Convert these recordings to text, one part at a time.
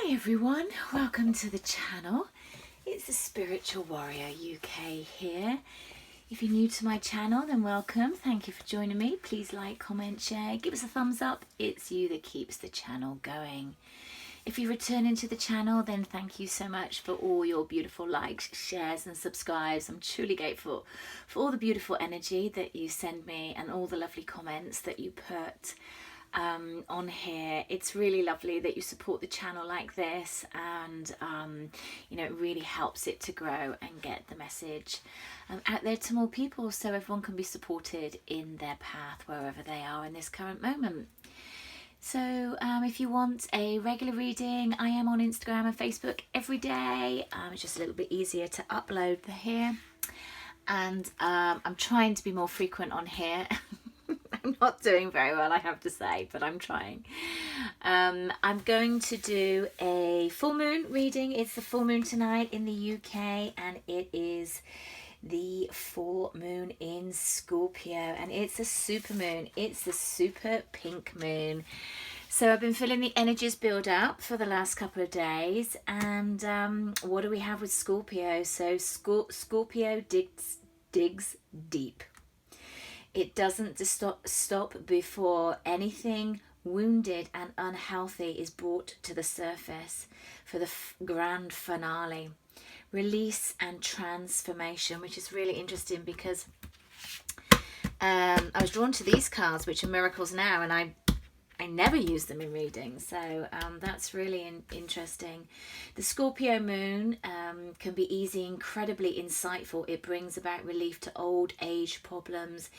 Hi everyone, welcome to the channel. It's the Spiritual Warrior UK here. If you're new to my channel, then welcome. Thank you for joining me. Please like, comment, share, give us a thumbs up. It's you that keeps the channel going. If you're returning to the channel, then thank you so much for all your beautiful likes, shares and subscribes. I'm truly grateful for all the beautiful energy that you send me and all the lovely comments that you put on here. It's really lovely that you support the channel like this, and you know, it really helps it to grow and get the message out there to more people, so everyone can be supported in their path wherever they are in this current moment. So if you want a regular reading, I am on Instagram and Facebook every day. It's just a little bit easier to upload here, and I'm trying to be more frequent on here. I'm not doing very well, I have to say, but I'm trying. I'm going to do a full moon reading. It's the full moon tonight in the UK, and it is the full moon in Scorpio, and it's a super moon. It's the super pink moon. So I've been feeling the energies build up for the last couple of days, and what do we have with Scorpio? So Scorpio digs deep. It doesn't stop before anything wounded and unhealthy is brought to the surface for the grand finale. Release and transformation, which is really interesting because I was drawn to these cards, which are Miracles Now, and I never use them in readings, so that's really interesting. The Scorpio moon can be easy, incredibly insightful. It brings about relief to old age problems.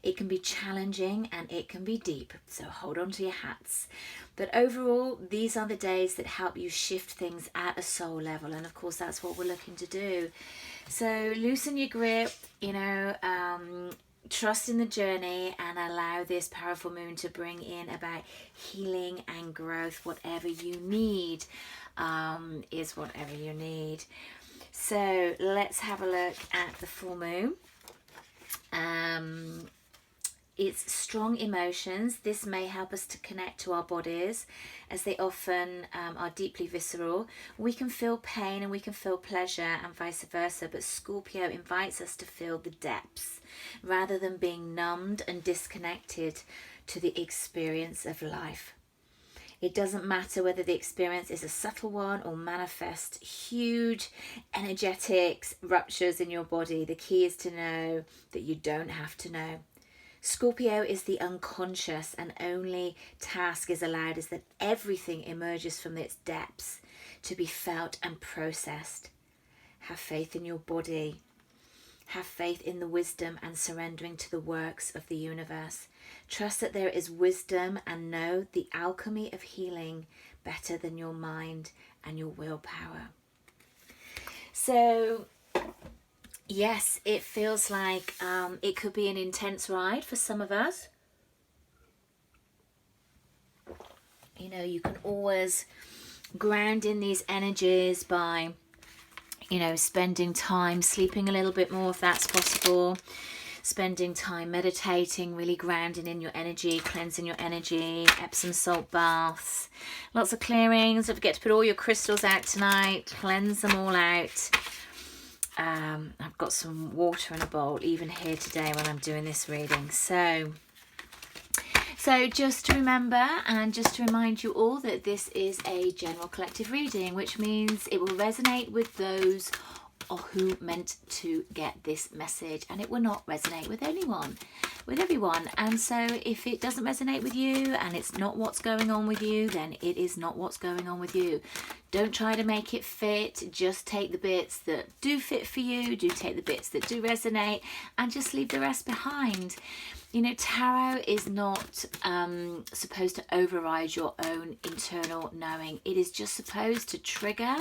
It can be challenging and it can be deep, so hold on to your hats. But overall, these are the days that help you shift things at a soul level, and of course that's what we're looking to do. So loosen your grip, you know, trust in the journey, and allow this powerful moon to bring in about healing and growth. Whatever you need is whatever you need. So let's have a look at the full moon. It's strong emotions. This may help us to connect to our bodies, as they often are deeply visceral. We can feel pain and we can feel pleasure and vice versa, but Scorpio invites us to feel the depths rather than being numbed and disconnected to the experience of life. It doesn't matter whether the experience is a subtle one or manifest huge energetic ruptures in your body. The key is to know that you don't have to know. Scorpio is the unconscious, and only task is allowed is that everything emerges from its depths to be felt and processed. Have faith in your body. Have faith in the wisdom and surrendering to the works of the universe. Trust that there is wisdom, and know the alchemy of healing better than your mind and your willpower. So yes, it feels like it could be an intense ride for some of us. You know, you can always ground in these energies by, you know, spending time sleeping a little bit more if that's possible. Spending time meditating, really grounding in your energy, cleansing your energy, Epsom salt baths, lots of clearings. Don't forget to put all your crystals out tonight, cleanse them all out. I've got some water in a bowl even here today when I'm doing this reading. So just to remember, and just to remind you all, that this is a general collective reading, which means it will resonate with those who meant to get this message, and it will not resonate with everyone. And so if it doesn't resonate with you and it's not what's going on with you, then it is not what's going on with you. Don't try to make it fit. Just take the bits that do fit for you, take the bits that do resonate, and just leave the rest behind. You know, tarot is not supposed to override your own internal knowing. It is just supposed to trigger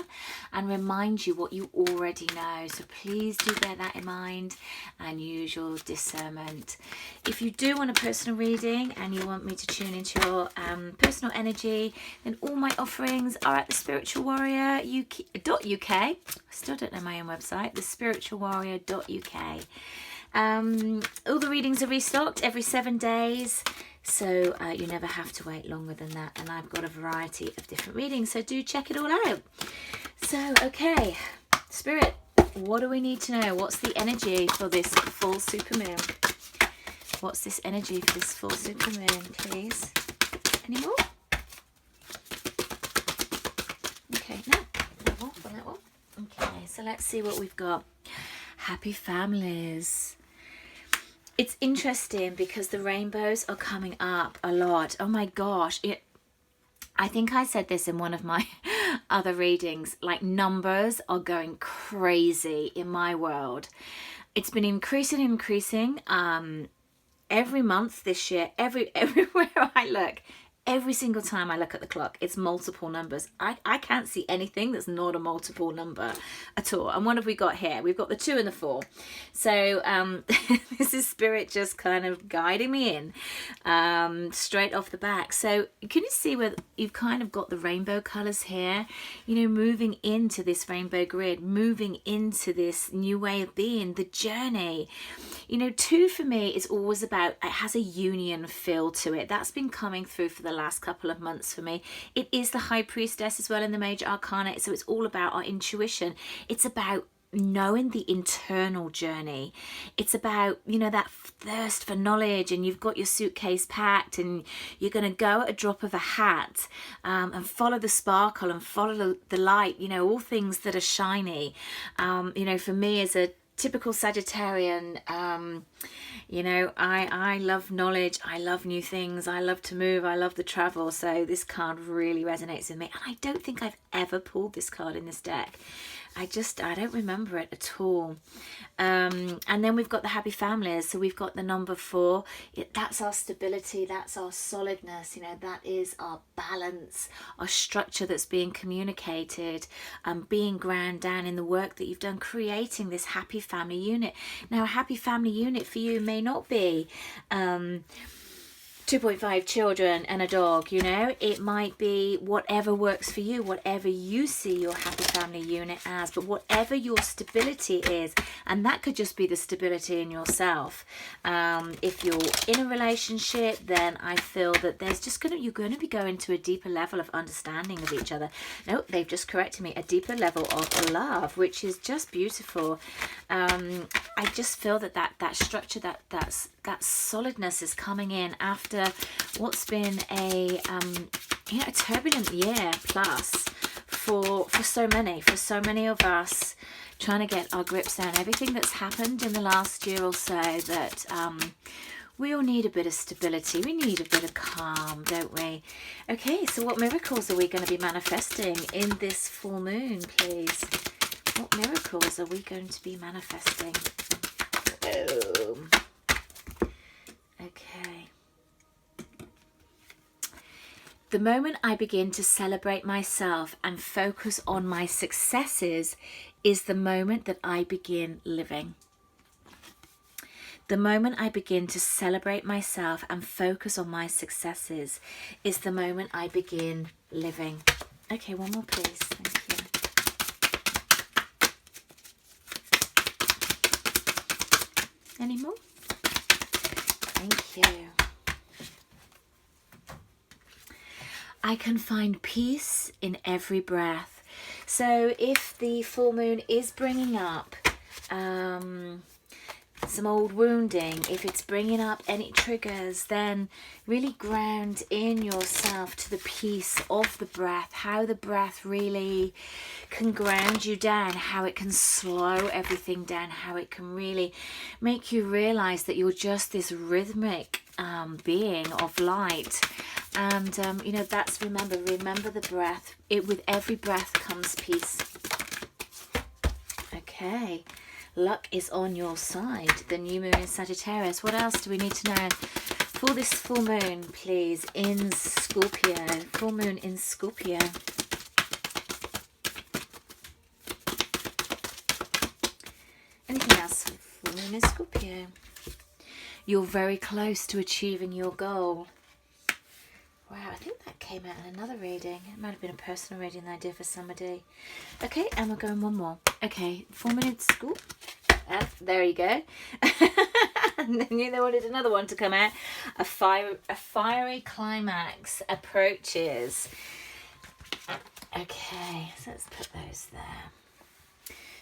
and remind you what you already know. So please do bear that in mind and use your discernment. If you do want a personal reading and you want me to tune into your personal energy, then all my offerings are at the spiritualwarrior.uk. I still don't know my own website, thespiritualwarrior.uk. All the readings are restocked every 7 days. So you never have to wait longer than that. And I've got a variety of different readings, so do check it all out. So, okay, Spirit, what do we need to know? What's the energy for this full supermoon? What's this energy for this full supermoon, please? Any more? Okay, no more on that one. Okay, so let's see what we've got. Happy families. It's interesting because the rainbows are coming up a lot. Oh my gosh. I think I said this in one of my other readings. Like, numbers are going crazy in my world. It's been increasing. Every month this year, everywhere I look, every single time I look at the clock, it's multiple numbers. I can't see anything that's not a multiple number at all. And what have we got here? We've got the 2 and the 4. So this is Spirit just kind of guiding me in straight off the back. So can you see where you've kind of got the rainbow colors here? You know, moving into this rainbow grid, moving into this new way of being, the journey. You know, 2 for me is always about, it has a union feel to it. That's been coming through for the last couple of months for me. It is the High Priestess as well in the Major Arcana, so it's all about our intuition. It's about knowing the internal journey. It's about, you know, that thirst for knowledge, and you've got your suitcase packed and you're going to go at a drop of a hat and follow the sparkle and follow the light, you know, all things that are shiny. You know, for me as a typical Sagittarian, you know, I love knowledge, I love new things, I love to move, I love the travel. So this card really resonates with me, and I don't think I've ever pulled this card in this deck. I don't remember it at all. And then we've got the happy families. So we've got the number 4. That's our stability. That's our solidness. You know, that is our balance, our structure that's being communicated, being ground down in the work that you've done, creating this happy family unit. Now, a happy family unit for you may not be 2.5 children and a dog, you know. It might be whatever works for you, whatever you see your happy family unit as, but whatever your stability is, and that could just be the stability in yourself. If you're in a relationship, then I feel that there's just you're going to be going to a deeper level of understanding of each other. No, they've just corrected me, a deeper level of love, which is just beautiful. I just feel that structure, that solidness is coming in after what's been a you know, a turbulent year plus for so many of us, trying to get our grips down. Everything that's happened in the last year or so, that we all need a bit of stability, we need a bit of calm, don't we? Okay, so what miracles are we going to be manifesting in this full moon, please? What miracles are we going to be manifesting? Okay. The moment I begin to celebrate myself and focus on my successes is the moment that I begin living. The moment I begin to celebrate myself and focus on my successes is the moment I begin living. Okay, one more please. Thank you. Any more? Thank you. I can find peace in every breath. So if the full moon is bringing up some old wounding, if it's bringing up any triggers, then really ground in yourself to the peace of the breath, how the breath really can ground you down, how it can slow everything down, how it can really make you realize that you're just this rhythmic being of light. And you know, that's remember the breath. With every breath comes peace. Okay, luck is on your side. The new moon in Sagittarius. What else do we need to know for this full moon, please, in Scorpio? Full moon in Scorpio. Anything else? Full moon in Scorpio. You're very close to achieving your goal. Wow, I think that came out in another reading. It might have been a personal reading that I did for somebody. Okay, and we're going one more. Okay, 4 minutes school. There you go. And then they wanted another one to come out. A fiery climax approaches. Okay, so let's put those there.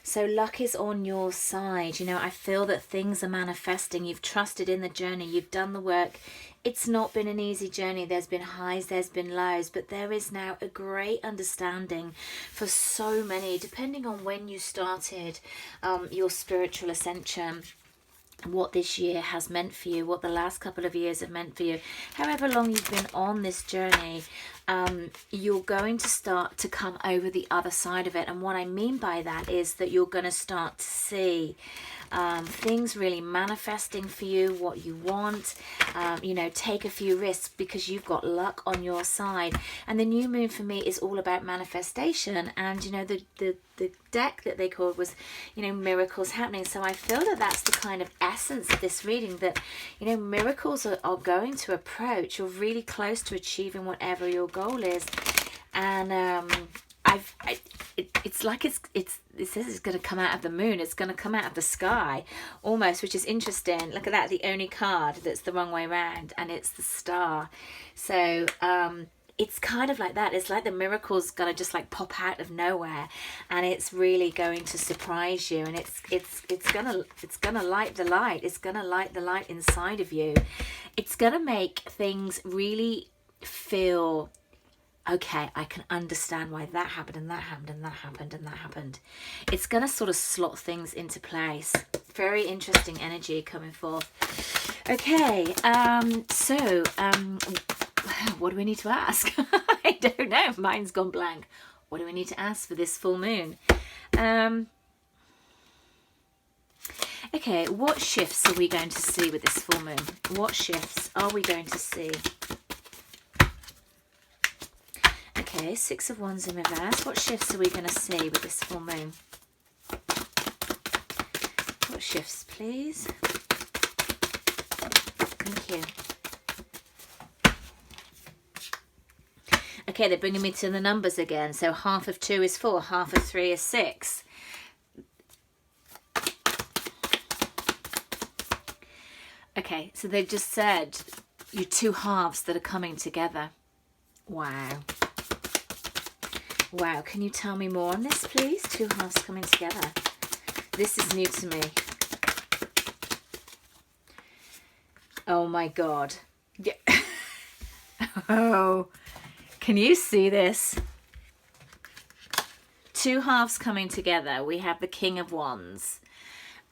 So luck is on your side. You know, I feel that things are manifesting. You've trusted in the journey. You've done the work. It's not been an easy journey. There's been highs, there's been lows, but there is now a great understanding for so many, depending on when you started your spiritual ascension, what this year has meant for you, what the last couple of years have meant for you, however long you've been on this journey. You're going to start to come over the other side of it. And what I mean by that is that you're going to start to see things really manifesting for you, what you want. You know, take a few risks because you've got luck on your side. And the new moon for me is all about manifestation. And, you know, the deck that they called was, you know, miracles happening. So I feel that that's the kind of essence of this reading, that, you know, miracles are going to approach. You're really close to achieving whatever your goal is. And it's like it says it's going to come out of the moon. It's going to come out of the sky almost, which is interesting. Look at that, the only card that's the wrong way around, and it's the star. So it's kind of like that. It's like the miracle's going to just like pop out of nowhere, and it's really going to surprise you. And it's gonna light the light. It's gonna light the light inside of you. It's gonna make things really feel, okay, I can understand why that happened and that happened and that happened and that happened. It's going to sort of slot things into place. Very interesting energy coming forth. Okay, so what do we need to ask? I don't know. Mine's gone blank. What do we need to ask for this full moon? Okay, what shifts are we going to see with this full moon? What shifts are we going to see? Okay, Six of Wands in reverse. What shifts are we going to see with this full moon? What shifts, please? Thank you. Okay, they're bringing me to the numbers again. So half of 2 is 4, half of 3 is 6. Okay, so they've just said you're two halves that are coming together. Wow. Wow, can you tell me more on this, please? Two halves coming together. This is new to me. Oh my God. Yeah. Oh, can you see this? Two halves coming together. We have the King of Wands.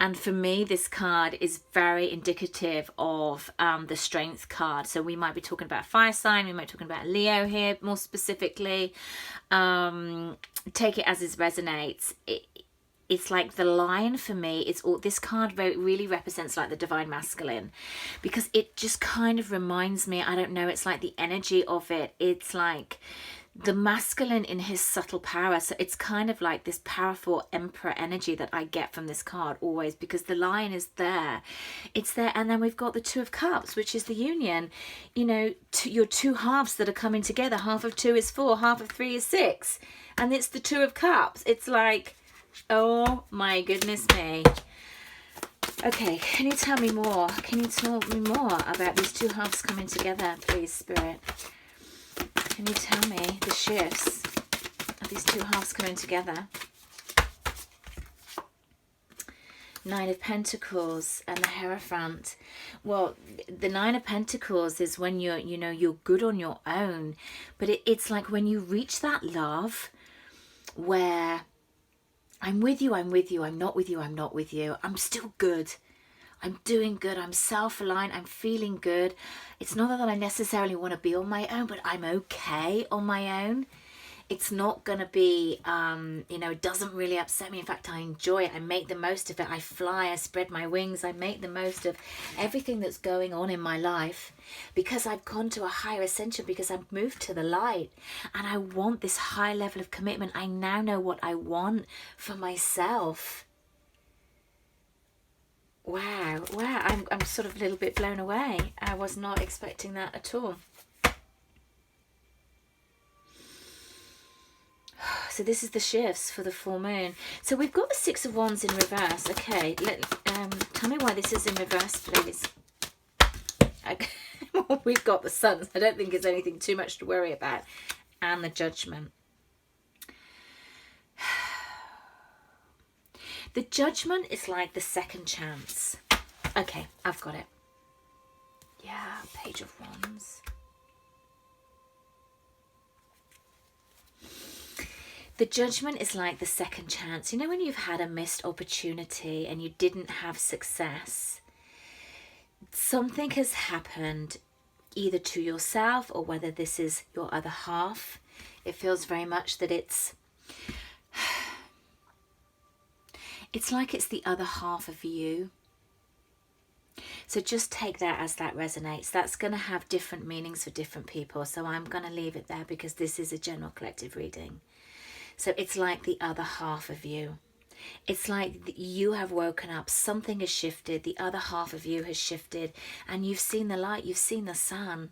And for me, this card is very indicative of the Strength card. So we might be talking about fire sign. We might be talking about Leo here more specifically. Take it as it resonates. It's like the Lion for me. It's all, this card really represents like the divine masculine, because it just kind of reminds me, I don't know, it's like the energy of it. It's like the masculine in his subtle power. So it's kind of like this powerful emperor energy that I get from this card always, because the Lion is there. It's there. And then we've got the Two of Cups, which is the union. You know, your two halves that are coming together. Half of 2 is 4, half of 3 is 6. And it's the Two of Cups. It's like, oh my goodness me. Okay, can you tell me more? Can you tell me more about these two halves coming together, please, Spirit? Can you tell me the shifts of these two halves coming together? Nine of Pentacles and the Hierophant. Well, the Nine of Pentacles is when you're, you know, you're good on your own. But it's like when you reach that love where I'm with you, I'm with you, I'm not with you, I'm not with you. I'm still good. I'm doing good. I'm self-aligned. I'm feeling good. It's not that I necessarily want to be on my own, but I'm okay on my own. It's not going to be, you know, it doesn't really upset me. In fact, I enjoy it. I make the most of it. I fly. I spread my wings. I make the most of everything that's going on in my life, because I've gone to a higher ascension, because I've moved to the light, and I want this high level of commitment. I now know what I want for myself. Wow, I'm sort of a little bit blown away. I was not expecting that at all. So this is the shifts for the full moon. So we've got the Six of Wands in reverse. Okay, tell me why this is in reverse, please. Okay. We've got the Sun. I don't think it's anything too much to worry about. And the Judgment. The Judgment is like the second chance. Okay, I've got it. Yeah, Page of Wands. The Judgment is like the second chance. You know when you've had a missed opportunity and you didn't have success? Something has happened either to yourself or whether this is your other half. It feels very much that it's like it's the other half of you. So just take that as that resonates. That's going to have different meanings for different people. So I'm going to leave it there because this is a general collective reading. So it's like the other half of you. It's like you have woken up, something has shifted, the other half of you has shifted, and you've seen the light, you've seen the sun.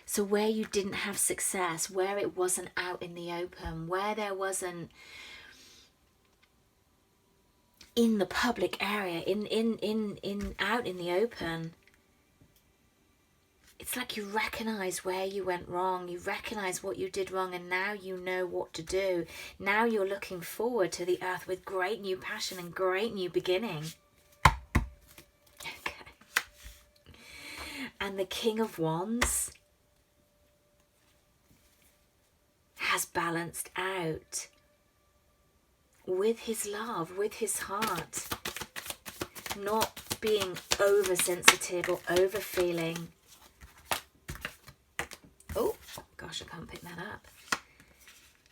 So where you didn't have success, where it wasn't out in the open, where there wasn't in the public area, out in the open, it's like you recognize where you went wrong, you recognize what you did wrong, and now you know what to do. Now you're looking forward to the earth with great new passion and great new beginning. Okay. And the King of Wands has balanced out with his love, with his heart, not being oversensitive or over-feeling. Oh, gosh, I can't pick that up.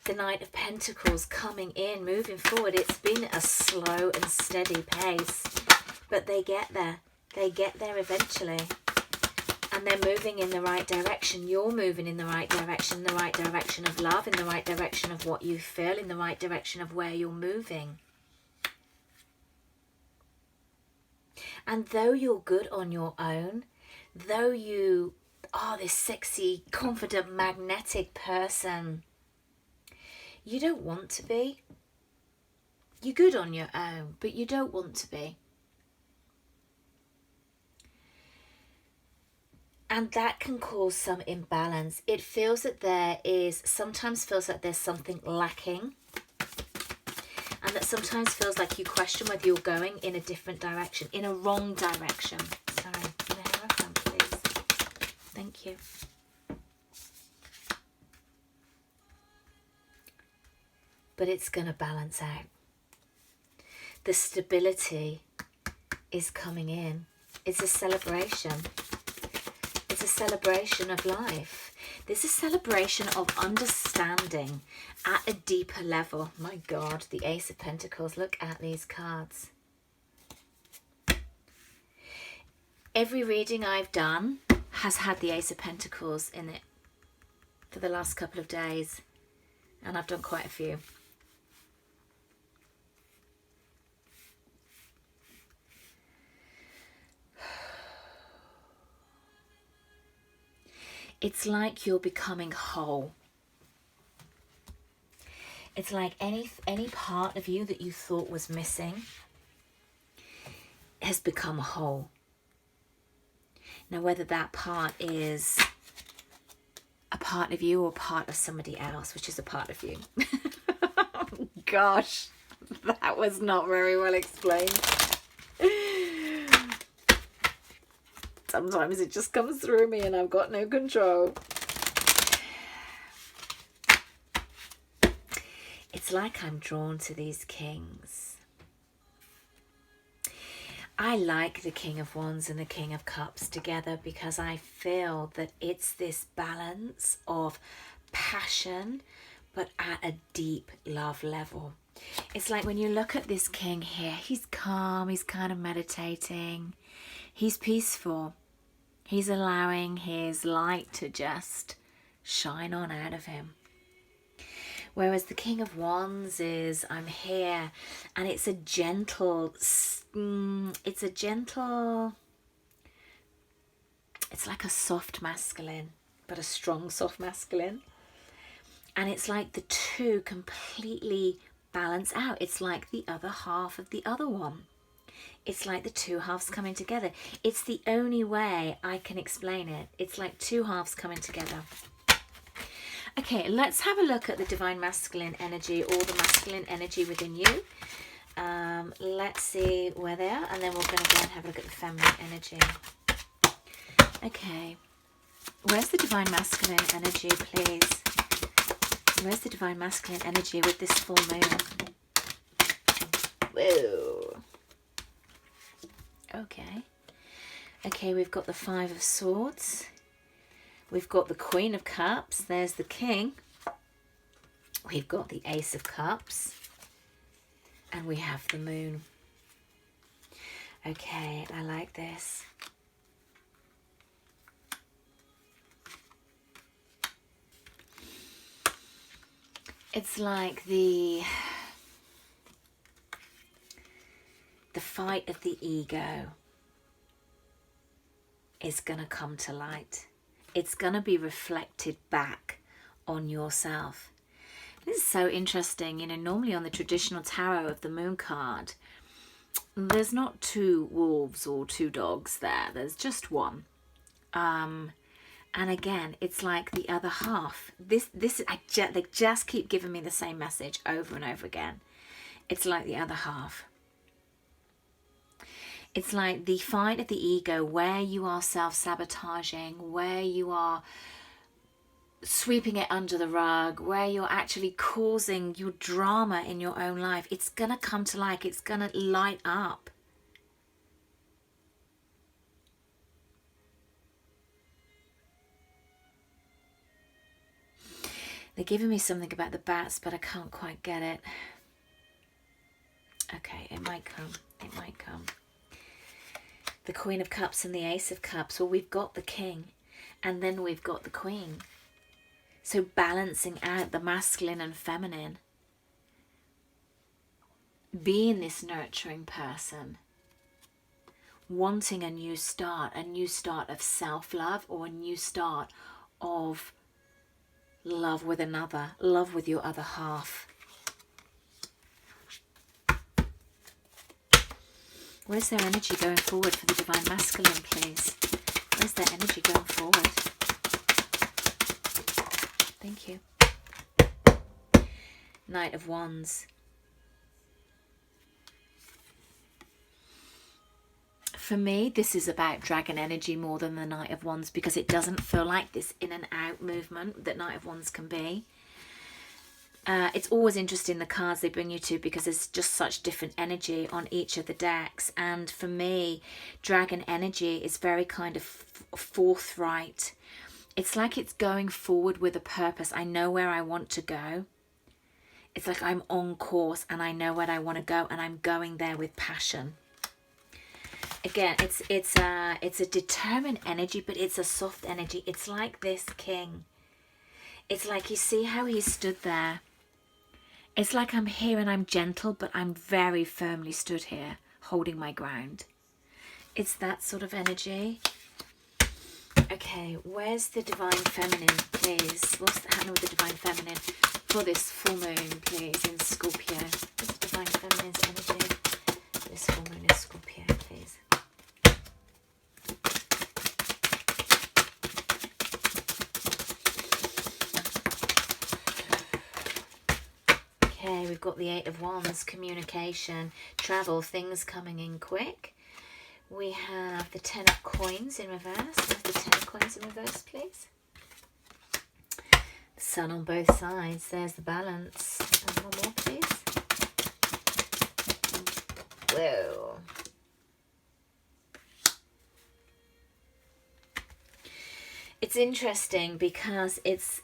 The Knight of Pentacles coming in, moving forward. It's been a slow and steady pace, but they get there. They get there eventually. And they're moving in the right direction. You're moving in the right direction of love, in the right direction of what you feel, in the right direction of where you're moving. And though you're good on your own, though you are this sexy, confident, magnetic person, you don't want to be. You're good on your own, but you don't want to be. And that can cause some imbalance. It feels that sometimes feels like there's something lacking. And that sometimes feels like you question whether you're going in a different direction, in a wrong direction. Sorry, can I have a phone, please? Thank you. But it's going to balance out. The stability is coming in. It's a celebration. It's a celebration of life. This is a celebration of understanding at a deeper level. My God, the Ace of Pentacles. Look at these cards. Every reading I've done has had the Ace of Pentacles in it for the last couple of days. And I've done quite a few. It's like you're becoming whole. It's like any part of you that you thought was missing has become whole. Now, whether that part is a part of you or part of somebody else, which is a part of you. Gosh, that was not very well explained. Sometimes it just comes through me and I've got no control. It's like I'm drawn to these kings. I like the King of Wands and the King of Cups together because I feel that it's this balance of passion, but at a deep love level. It's like when you look at this king here, he's calm, he's kind of meditating, he's peaceful. He's allowing his light to just shine on out of him. Whereas the King of Wands is, I'm here, and it's a gentle, it's like a soft masculine, but a strong soft masculine. And it's like the two completely balance out. It's like the other half of the other one. It's like the two halves coming together. It's the only way I can explain it. It's like two halves coming together. Okay, let's have a look at the divine masculine energy, or the masculine energy within you. Let's see where they are, and then we're going to go and have a look at the feminine energy. Okay, where's the divine masculine energy, please? Where's the divine masculine energy with this full moon? Whoa. Okay, we've got the Five of Swords. We've got the Queen of Cups. There's the King. We've got the Ace of Cups. And we have the Moon. Okay, I like this. It's like the fight of the ego is going to come to light. It's going to be reflected back on yourself. This is so interesting. You know, normally on the traditional tarot of the Moon card, there's not two wolves or two dogs there. There's just one. And again, it's like the other half. They just keep giving me the same message over and over again. It's like the other half. It's like the fight of the ego, where you are self-sabotaging, where you are sweeping it under the rug, where you're actually causing your drama in your own life. It's going to come to light. It's going to light up. They're giving me something about the bats, but I can't quite get it. Okay, it might come. It might come. The Queen of Cups and the Ace of Cups. Well, we've got the King, and then we've got the Queen. So balancing out the masculine and feminine. Being this nurturing person. Wanting a new start of self-love, or a new start of love with another, love with your other half. Where's their energy going forward for the divine masculine, please? Where's their energy going forward? Thank you. Knight of Wands. For me, this is about dragon energy more than the Knight of Wands, because it doesn't feel like this in and out movement that Knight of Wands can be. It's always interesting, the cards they bring you to, because there's just such different energy on each of the decks. And for me, dragon energy is very kind of forthright. It's like it's going forward with a purpose. I know where I want to go. It's like I'm on course and I know where I want to go, and I'm going there with passion. Again, it's a determined energy, but it's a soft energy. It's like this King. It's like, you see how he stood there. It's like I'm here and I'm gentle, but I'm very firmly stood here, holding my ground. It's that sort of energy. Okay, where's the divine feminine, please? What's happening with the divine feminine for this full moon, please, in Scorpio? What's the divine feminine's energy? This full moon is Scorpio, please. Okay, we've got the Eight of Wands, communication, travel, things coming in quick. We have the Ten of Coins in reverse. Where's the Ten of Coins in reverse, please? The Sun on both sides. There's the balance. And one more, please. Whoa. It's interesting because it's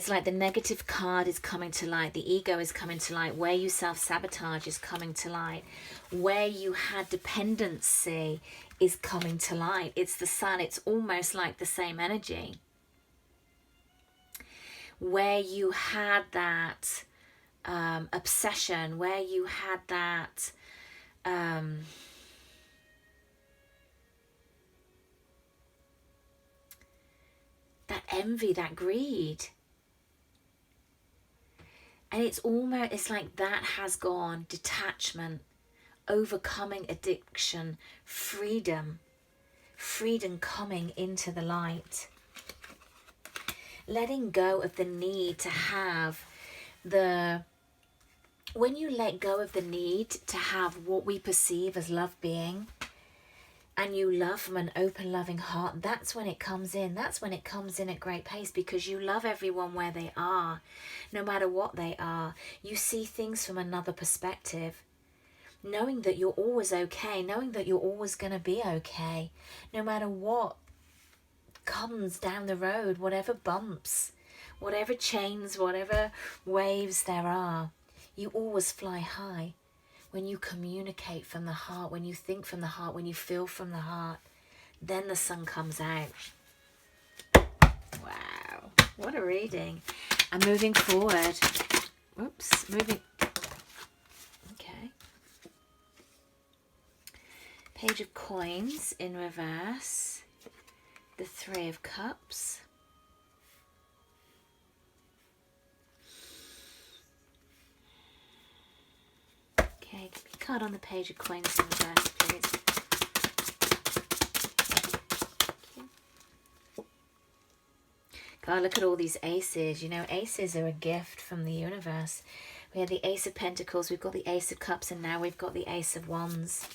like the negative card is coming to light. The ego is coming to light. Where you self-sabotage is coming to light. Where you had dependency is coming to light. It's the Sun. It's almost like the same energy. Where you had that obsession, where you had that that envy, that greed. And it's almost, it's like that has gone. Detachment, overcoming addiction, freedom coming into the light. Letting go of the need to have when you let go of the need to have what we perceive as love being, and you love from an open, loving heart, that's when it comes in. That's when it comes in at great pace, because you love everyone where they are, no matter what they are. You see things from another perspective, knowing that you're always okay, knowing that you're always going to be okay, no matter what comes down the road, whatever bumps, whatever chains, whatever waves there are. You always fly high when you communicate from the heart, when you think from the heart, when you feel from the heart. Then the sun comes out. Wow, what a reading. And moving forward. Oops, moving. Okay. Page of Coins in reverse. The Three of Cups. Okay, give me a card on the Page of Coins in reverse, please. God, look at all these aces. You know, aces are a gift from the universe. We had the Ace of Pentacles, we've got the Ace of Cups, and now we've got the Ace of Wands.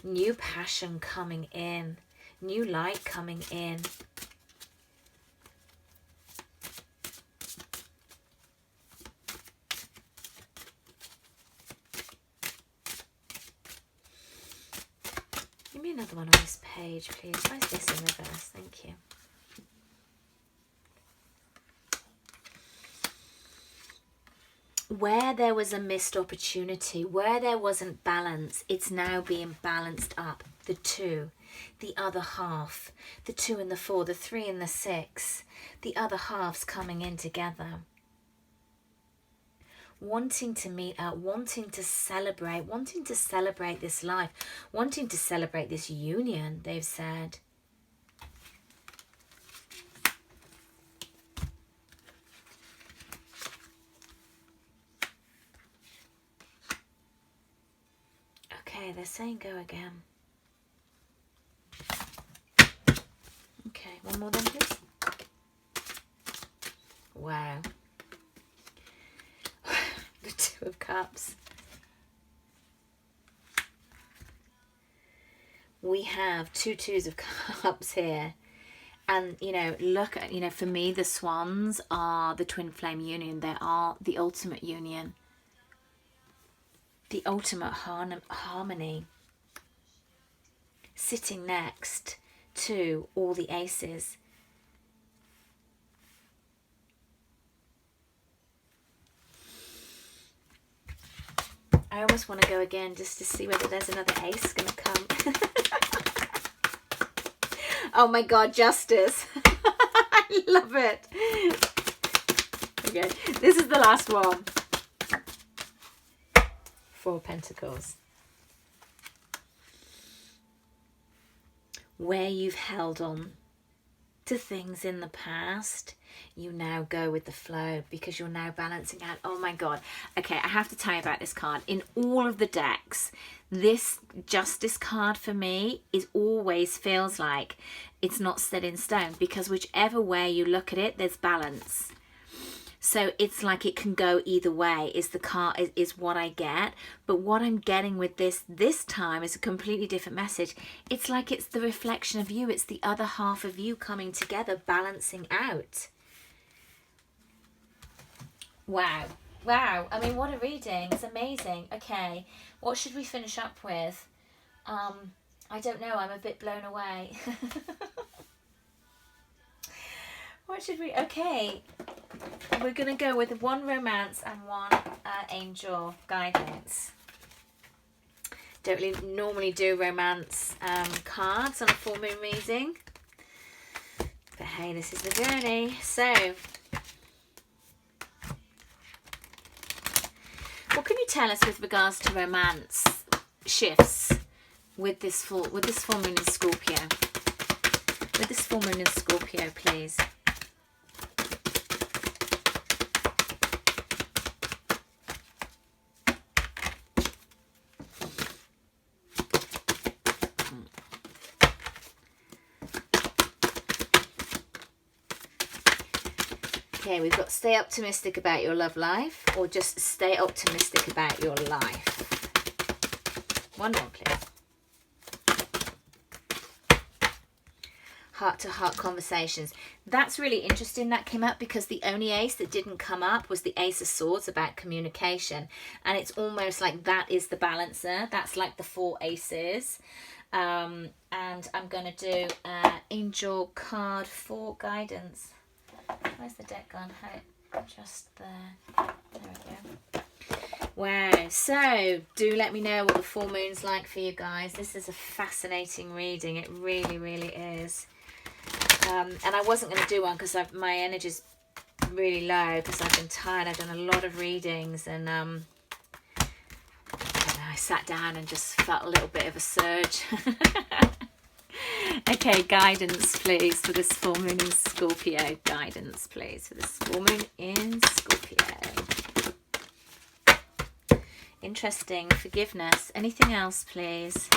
New passion coming in. New light coming in. Give me another one on this page, please. Why is this in reverse? Thank you. Where there was a missed opportunity, where there wasn't balance, it's now being balanced up. The two, the other half, the 2 and the 4, the 3 and the 6, the other halves coming in together. Wanting to meet up, wanting to celebrate this life, wanting to celebrate this union, they've said. Okay, they're saying go again. Okay, one more then, please. Wow. The 2 of Cups. We have 2 twos of Cups here. And, you know, look at, you know, for me, the swans are the twin flame union. They are the ultimate union. The ultimate harmony. Sitting next to all the aces. I almost want to go again just to see whether there's another ace going to come. Oh my God, Justice. I love it. Okay, this is the last one. 4 Pentacles. Where you've held on to things in the past, you now go with the flow because you're now balancing out. Oh my God. Okay, I have to tell you about this card. In all of the decks, this Justice card for me is always feels like it's not set in stone, because whichever way you look at it, there's balance. So it's like it can go either way is the card, is what I get. But what I'm getting with this time is a completely different message. It's like it's the reflection of you. It's the other half of you coming together, balancing out. Wow. Wow. I mean, what a reading. It's amazing. Okay. What should we finish up with? I don't know. I'm a bit blown away. What should we... Okay. We're going to go with 1 romance and 1 angel guidance. Don't really normally do romance cards on a full moon reading. But hey, this is the journey. So, what can you tell us with regards to romance shifts with this full moon in Scorpio? With this full moon in Scorpio, please. Okay, we've got stay optimistic about your love life, or just stay optimistic about your life. One more, please. Heart-to-heart conversations. That's really interesting that came up, because the only ace that didn't come up was the Ace of Swords about communication. And it's almost like that is the balancer. That's like the 4 aces. And I'm going to do Angel card for guidance. Where's the deck gone? Just there. There we go. Wow. So do let me know what the full moon's like for you guys. This is a fascinating reading. It really, really is. And I wasn't going to do one because my energy's really low because I've been tired. I've done a lot of readings, and I sat down and just felt a little bit of a surge. Okay, guidance please for this full moon in Scorpio. Guidance please for this full moon in Scorpio. Interesting. Forgiveness. Anything else please?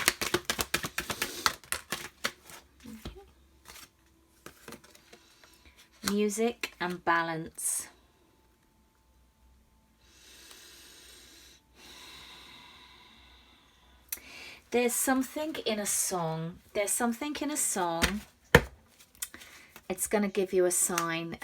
Music and balance. There's something in a song. There's something in a song. It's going to give you a sign.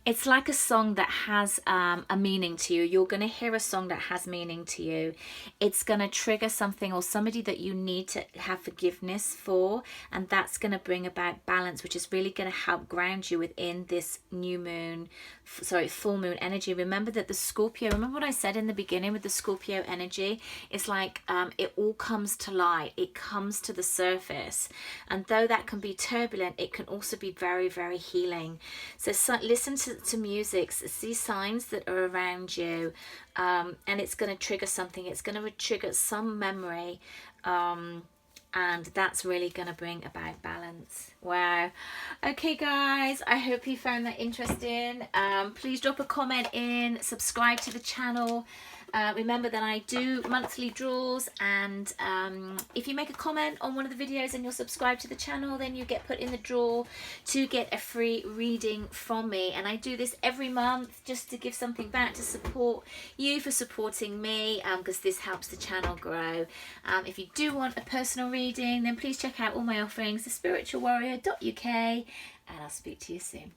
It's like a song that has a meaning to you. You're going to hear a song that has meaning to you. It's going to trigger something or somebody that you need to have forgiveness for. And that's going to bring about balance, which is really going to help ground you within this new moon, full moon energy. Remember that the Scorpio, remember what I said in the beginning with the Scorpio energy? It's like it all comes to light. It comes to the surface. And though that can be turbulent, it can also be very, very healing. So listen to music, see signs that are around you, and it's going to trigger something. It's going to trigger some memory, and that's really going to bring about balance. Wow. Okay guys, I hope you found that interesting. Please drop a comment in, subscribe to the channel. Remember that I do monthly draws, and if you make a comment on one of the videos and you're subscribed to the channel, then you get put in the draw to get a free reading from me. And I do this every month just to give something back, to support you for supporting me, because this helps the channel grow. If you do want a personal reading, then please check out all my offerings, thespiritualwarrior.uk, and I'll speak to you soon.